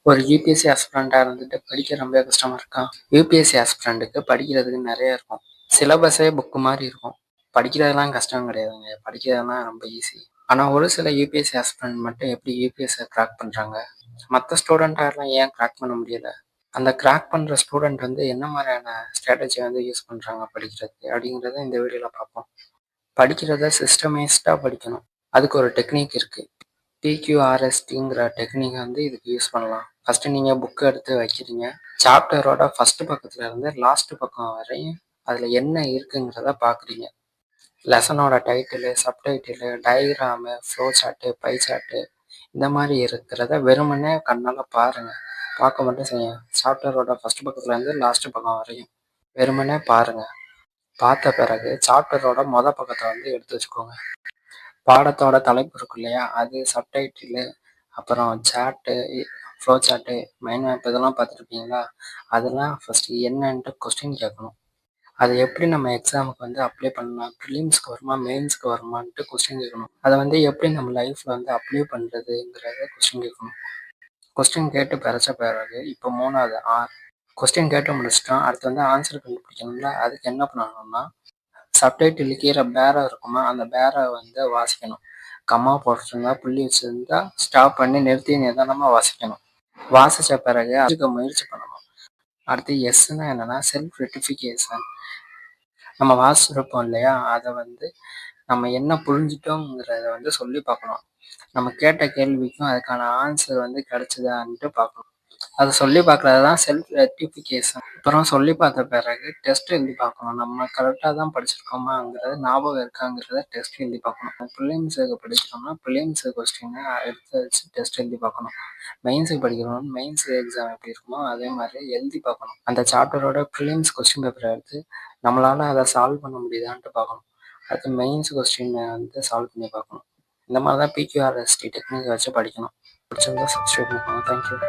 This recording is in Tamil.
ஒரு யூபிஎஸ்சி ஆஸ்பிரண்டா இருந்துட்டு படிக்க ரொம்ப கஷ்டமா இருக்கா? யூபிஎஸ்சி ஆஸ்பிரண்டுக்கு படிக்கிறதுக்கு நிறைய இருக்கும். சிலபஸே புக்கு மாதிரி இருக்கும். படிக்கிறதெல்லாம் கஷ்டம் கிடையாதுங்க. படிக்கிறதெல்லாம் ரொம்ப ஈஸி. ஆனால் ஒரு சில யூபிஎஸ்சி ஆஸ்பிரண்ட் மட்டும் எப்படி யூபிஎஸ்சியை கிராக் பண்ணுறாங்க, மற்ற ஸ்டூடெண்ட்டாரெலாம் ஏன் கிராக் பண்ண முடியல, அந்த கிராக் பண்ணுற ஸ்டூடெண்ட் வந்து என்ன மாதிரியான ஸ்ட்ராட்டஜி வந்து யூஸ் பண்ணுறாங்க படிக்கிறதுக்கு அப்படிங்கிறத இந்த வீடியோவில் பார்ப்போம். படிக்கிறத சிஸ்டமைஸ்டாக படிக்கணும். அதுக்கு ஒரு டெக்னிக் இருக்குது. பிக்யூஆர்எஸ்டிங்கிற டெக்னிக் வந்து இதுக்கு யூஸ் பண்ணலாம். ஃபஸ்ட்டு நீங்கள் புக்கு எடுத்து வைக்கிறீங்க. சாப்டரோட ஃபஸ்ட்டு பக்கத்தில் இருந்து லாஸ்ட்டு பக்கம் வரையும் அதில் என்ன இருக்குங்கிறத பார்க்குறீங்க. லெசனோட title, subtitle, diagram, flow chart, pie chart இந்த மாதிரி இருக்கிறத வெறுமனே கண்ணால் பாருங்கள். பார்க்க மட்டும் செய்யுங்க. சாப்டரோட ஃபஸ்ட்டு பக்கத்துலேருந்து லாஸ்ட்டு பக்கம் வரையும் வெறுமனே பாருங்கள். பார்த்த பிறகு சாப்டரோட பக்கத்தை வந்து எடுத்து வச்சுக்கோங்க. பாடத்தோட தலைப்பு இருக்கு இல்லையா, அது சப்டைட்டிலு, அப்புறம் chart, flow chart, mind map இதெல்லாம் பார்த்துருப்பீங்களா? அதெல்லாம் ஃபஸ்ட்டு என்னன்ட்டு கொஸ்டின் கேட்கணும். அதை எப்படி நம்ம எக்ஸாமுக்கு வந்து அப்ளை பண்ணலாம், ப்ரிலிம்ஸ்க்கு வருமா மெயின்ஸ்க்கு வருமான்ட்டு கொஸ்டின் கேட்கணும். அதை வந்து எப்படி நம்ம லைஃப்பில் வந்து அப்ளை பண்ணுறதுங்கிறத கொஸ்டின் கேட்கணும். கொஸ்டின் கேட்டு பிறச்ச பிறகு இப்போ 3வது கொஸ்டின் கேட்டு முடிச்சிட்டோம். அடுத்து வந்து ஆன்சர் கண்டுபிடிக்கணும்ல. அதுக்கு என்ன பண்ணணும்னா, சப்டைட்டில் கீழே பேரை இருக்குமா, அந்த பேரை வந்து வாசிக்கணும். கம்மா போட்டிருந்தா புள்ளி வச்சுருந்தா ஸ்டாப் பண்ணி நிறுத்தி நிதானமாக வாசிக்கணும். வாசித்த பிறகு அதுக்கு முயற்சி பண்ணணும். அடுத்து எஸ்ன்னா என்னென்னா செல்ஃப் ரெட்டிஃபிகேஷன். நம்ம வாசிச்சிருப்போம் இல்லையா, அதை வந்து நம்ம என்ன புரிஞ்சிட்டோங்கிறத வந்து சொல்லி பார்க்கணும். நம்ம கேட்ட கேள்விக்கும் அதுக்கான ஆன்சர் வந்து கிடைச்சதான்ட்டு பார்க்கணும். அதை சொல்லி பார்க்குறது தான் செல்ஃப் ரெக்டிஃபிகேஷன். அப்புறம் சொல்லி பார்த்த பிறகு டெஸ்ட் எழுதி பார்க்கணும். நம்ம கரெக்டாக தான் படிச்சிருக்கோமாங்கிறது ஞாபகம் இருக்காங்கிறத டெஸ்ட் எழுதி பார்க்கணும். ப்ரிலிம்ஸுக்கு படிக்கிறோம்னா ப்ரிலிம்ஸு கொஸ்டினை எடுத்து வச்சு டெஸ்ட் எழுதி பார்க்கணும். மெயின்ஸுக்கு படிக்கிறோம், மெயின்ஸ் எக்ஸாம் எப்படி இருக்குமோ அதே மாதிரி எழுதி பார்க்கணும். அந்த சாப்டரோட ப்ரிலிம்ஸ் கொஸ்டின் பேப்பரை எடுத்து நம்மளால் அதை சால்வ் பண்ண முடியுதான்ட்டு பார்க்கணும். அடுத்து மெயின்ஸ் கொஸ்டினை வந்து சால்வ் பண்ணி பார்க்கணும். இந்த மாதிரி தான் பிக்யூஆர்எஸ்டி டெக்னிக்கை வச்சு படிக்கணும். பிடிச்சிருந்தா சப்ஸ்கிரைப் பண்ணிக்கோங்க. தேங்க்யூ.